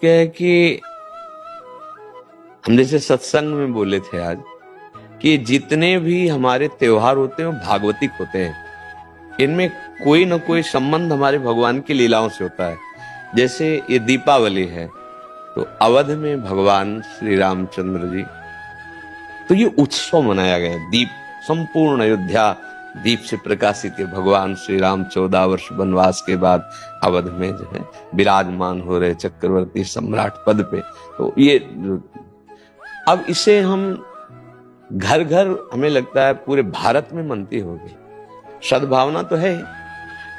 क्या है कि हम जैसे सत्संग में बोले थे आज कि जितने भी हमारे त्योहार होते हैं वो भागवतिक होते हैं। इनमें कोई ना कोई संबंध हमारे भगवान की लीलाओं से होता है। जैसे ये दीपावली है तो अवध में भगवान श्री रामचंद्र जी, तो ये उत्सव मनाया गया। दीप संपूर्ण अयोध्या दीप से प्रकाशित है। भगवान श्री राम 14 वर्ष वनवास के बाद अवध में जो है विराजमान हो रहे चक्रवर्ती सम्राट पद पे। तो ये अब इसे हम घर घर, हमें लगता है पूरे भारत में मनती होगी। सद्भावना तो है,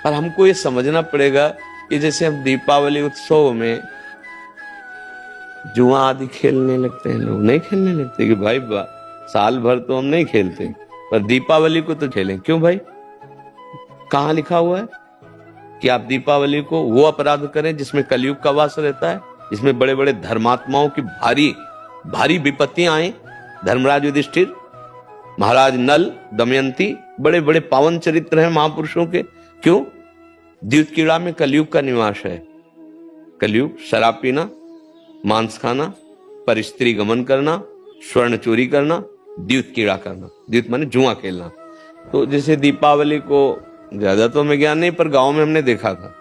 पर हमको ये समझना पड़ेगा कि जैसे हम दीपावली उत्सव में जुआ आदि खेलने लगते हैं, लोग नहीं खेलने लगते कि भाई साल भर तो हम नहीं खेलते पर दीपावली को तो खेलें। क्यों भाई? कहां लिखा हुआ है कि आप दीपावली को वो अपराध करें जिसमें कलयुग का वास रहता है, जिसमें बड़े बड़े धर्मात्माओं की भारी भारी विपत्तियां आए। धर्मराज युधिष्ठिर, महाराज नल, दमयंती, बड़े बड़े पावन चरित्र हैं महापुरुषों के। क्यों? द्यूतकीड़ा में कलयुग का निवास है। कलयुग शराब पीना, मांस खाना, पर स्त्री गमन करना, स्वर्ण चोरी करना, द्यूतकीड़ा करना। द्यूत माने जुआ खेलना। तो जैसे दीपावली को ज्यादा तो हमें ज्ञान नहीं, पर गांव में हमने देखा था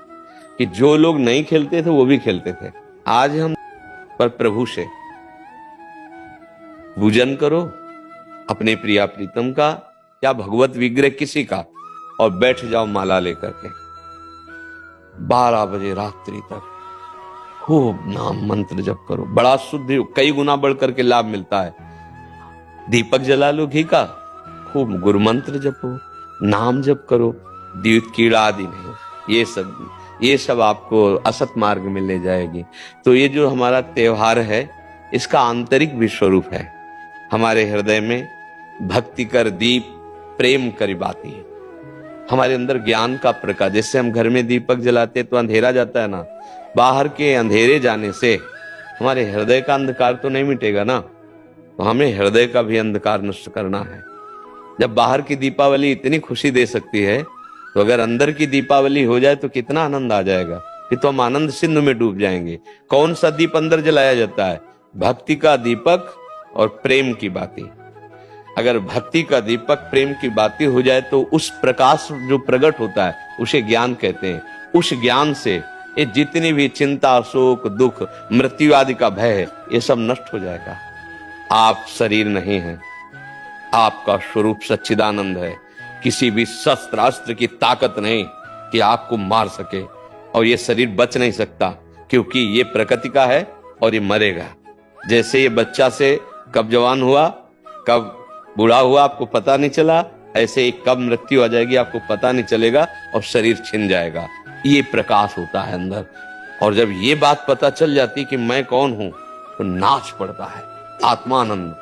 कि जो लोग नहीं खेलते थे वो भी खेलते थे। आज हम पर प्रभु से पूजन करो अपने प्रिया प्रीतम का या भगवत विग्रह किसी का, और बैठ जाओ माला लेकर के 12 बजे रात्रि तक खूब नाम मंत्र जप करो। बड़ा शुद्ध, कई गुना बढ़ करके लाभ मिलता है। दीपक जला लो घी का, खूब गुरु मंत्र जपो, नाम जप करो, द्यूत कीड़ा आदि नहीं। ये सब आपको असत मार्ग में ले जाएगी। तो ये जो हमारा त्योहार है इसका आंतरिक भी स्वरूप है। हमारे हृदय में भक्ति कर दीप प्रेम करी बाती है। हमारे अंदर ज्ञान का प्रकाश, जैसे हम घर में दीपक जलाते तो अंधेरा जाता है ना, बाहर के अंधेरे जाने से हमारे हृदय का अंधकार तो नहीं मिटेगा ना। तो हमें हृदय का भी अंधकार नष्ट करना है। जब बाहर की दीपावली इतनी खुशी दे सकती है तो अगर अंदर की दीपावली हो जाए तो कितना आनंद आ जाएगा। फिर तो हम आनंद सिंधु में डूब जाएंगे। कौन सा दीप अंदर जलाया जाता है? भक्ति का दीपक और प्रेम की बाती। अगर भक्ति का दीपक प्रेम की बाती हो जाए तो उस प्रकाश जो प्रकट होता है उसे ज्ञान कहते हैं। उस ज्ञान से ये जितनी भी चिंता, शोक, दुख, मृत्यु आदि का भय है ये सब नष्ट हो जाएगा। आप शरीर नहीं है, आपका स्वरूप सच्चिदानंद है। किसी भी शस्त्र अस्त्र की ताकत नहीं कि आपको मार सके, और ये शरीर बच नहीं सकता क्योंकि ये प्रकृति का है और ये मरेगा। जैसे ये बच्चा से कब जवान हुआ, कब बूढ़ा हुआ आपको पता नहीं चला, ऐसे ही कब मृत्यु आ जाएगी आपको पता नहीं चलेगा और शरीर छिन जाएगा। ये प्रकाश होता है अंदर। और जब ये बात पता चल जाती कि मैं कौन हूं तो नाच पड़ता है आत्मानंद।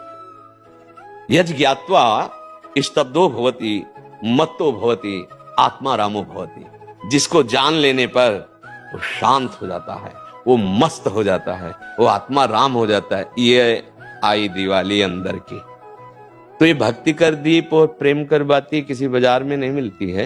यज ज्ञात्वा स्तब्धो भवति मत्तो भवति आत्मा रामो भवति। जिसको जान लेने पर वो शांत हो जाता है, वो मस्त हो जाता है, वो आत्मा राम हो जाता है। ये आई दिवाली अंदर की। तो ये भक्ति कर दीप और प्रेम कर बाती किसी बाजार में नहीं मिलती है।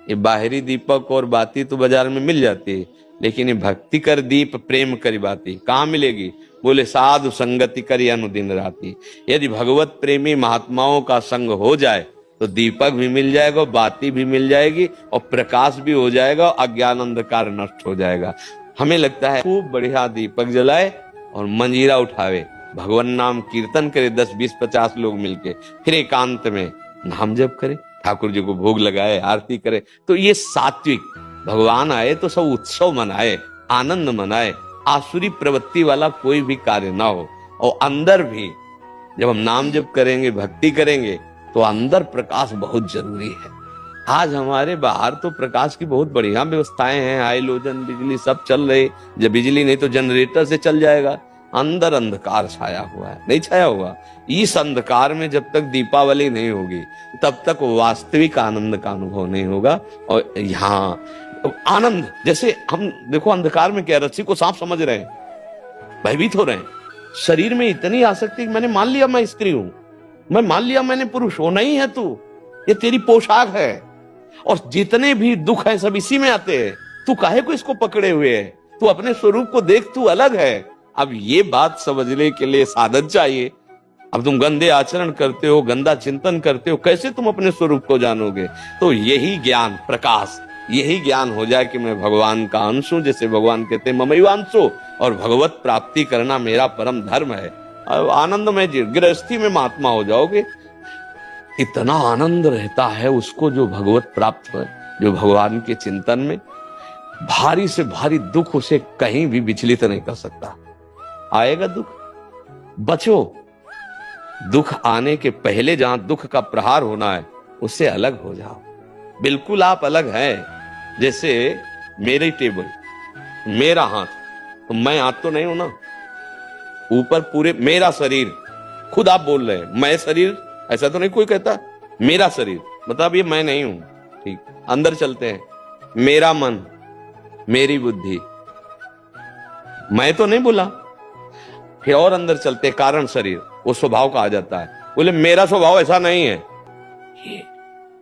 ये बाहरी दीपक और बाती तो बाजार में मिल जाती है, लेकिन ये भक्ति कर दीप प्रेम कर बाती कहाँ मिलेगी? बोले साधु संगति करी अनुदिन राती। यदि भगवत प्रेमी महात्माओं का संग हो जाए तो दीपक भी मिल जाएगा, बाती भी मिल जाएगी और प्रकाश भी हो जाएगा, अज्ञान अंधकार नष्ट हो जाएगा। हमें लगता है खूब बढ़िया दीपक जलाए और मंजीरा उठावे, भगवान नाम कीर्तन करे 10, 20, 50 लोग मिलके, फिर एकांत में नाम जप करे, ठाकुर जी को भोग लगाए, आरती करे। तो ये सात्विक, भगवान आए तो सब उत्सव मनाए, आनंद मनाए, आसुरी प्रवृत्ति वाला कोई भी कार्य ना हो। और अंदर भी जब हम नाम जप करेंगे, भक्ति करेंगे तो अंदर प्रकाश बहुत जरूरी है। आज हमारे बाहर तो प्रकाश की बहुत बढ़िया व्यवस्थाएं हैं, हाइलोजन, बिजली सब चल रही। जब बिजली नहीं तो जनरेटर से चल जाएगा। अंदर अंधकार छाया हुआ है, नहीं छाया हुआ। इस अंधकार में जब तक दीपावली नहीं होगी तब तक वास्तविक आनंद का अनुभव नहीं होगा। और यहाँ आनंद, जैसे हम देखो अंधकार में क्या, रस्सी को सांप समझ रहे हैं, भयभीत हो रहे हैं। शरीर में इतनी आसक्ति, मैंने मान लिया मैं स्त्री हूं, मैं मान लिया मैंने पुरुष हो, नहीं है तू, ये तेरी पोशाक है। और जितने भी दुख है सब इसी में आते हैं। तू काहे को इसको पकड़े हुए है? तू अपने स्वरूप को देख, तू अलग है। अब ये बात समझने के लिए साधन चाहिए। अब तुम गंदे आचरण करते हो, गंदा चिंतन करते हो, कैसे तुम अपने स्वरूप को जानोगे? तो यही ज्ञान, प्रकाश, यही ज्ञान हो जाए कि मैं भगवान का अंश हूं, जैसे भगवान कहते हैं ममैवांशो, और भगवत प्राप्ति करना मेरा परम धर्म है। अब आनंदमय गृहस्थी में महात्मा हो जाओगे। इतना आनंद रहता है उसको जो भगवत प्राप्त है, जो भगवान के चिंतन में। भारी से भारी दुख उसे कहीं भी विचलित नहीं कर सकता। आएगा दुख, बचो। दुख आने के पहले जहां दुख का प्रहार होना है उससे अलग हो जाओ। बिल्कुल आप अलग हैं। जैसे मेरी टेबल, मेरा हाथ, तो मैं हाथ तो नहीं हूं ना। ऊपर पूरे मेरा शरीर, खुद आप बोल रहे हैं मैं शरीर, ऐसा तो नहीं कोई कहता। मेरा शरीर मतलब ये मैं नहीं हूं। ठीक, अंदर चलते हैं। मेरा मन, मेरी बुद्धि, मैं तो नहीं बोला। फिर और अंदर चलते, कारण शरीर, वो स्वभाव का आ जाता है। बोले मेरा स्वभाव ऐसा नहीं है।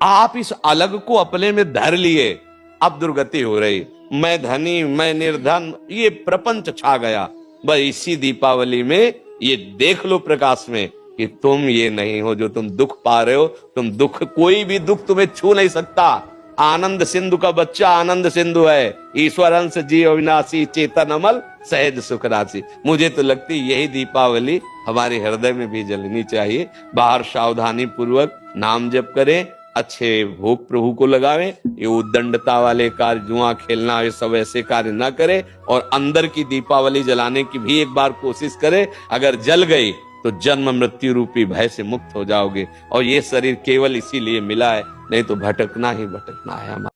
आप इस अलग को अपने में धर लिए, अब दुर्गति हो रही। मैं धनी, मैं निर्धन, ये प्रपंच छा गया। बस इसी दीपावली में ये देख लो प्रकाश में कि तुम ये नहीं हो जो तुम दुख पा रहे हो। तुम दुख, कोई भी दुख तुम्हें छू नहीं सकता। आनंद सिंधु का बच्चा आनंद सिंधु है। ईश्वर अंश जीव अविनाशी, चेतन अमल, सहज सुख राशि। मुझे तो लगती यही दीपावली हमारे हृदय में भी जलनी चाहिए। बाहर सावधानी पूर्वक नाम जप करें, अच्छे भोग प्रभु को लगावें। ये उद्दंडता वाले कार्य, जुआ खेलना, ये सब ऐसे कार्य ना करें। और अंदर की दीपावली जलाने की भी एक बार कोशिश करें। अगर जल गई तो जन्म मृत्यु रूपी भय से मुक्त हो जाओगे। और ये शरीर केवल इसीलिए मिला है, नहीं तो भटकना ही भटकना है हमारा।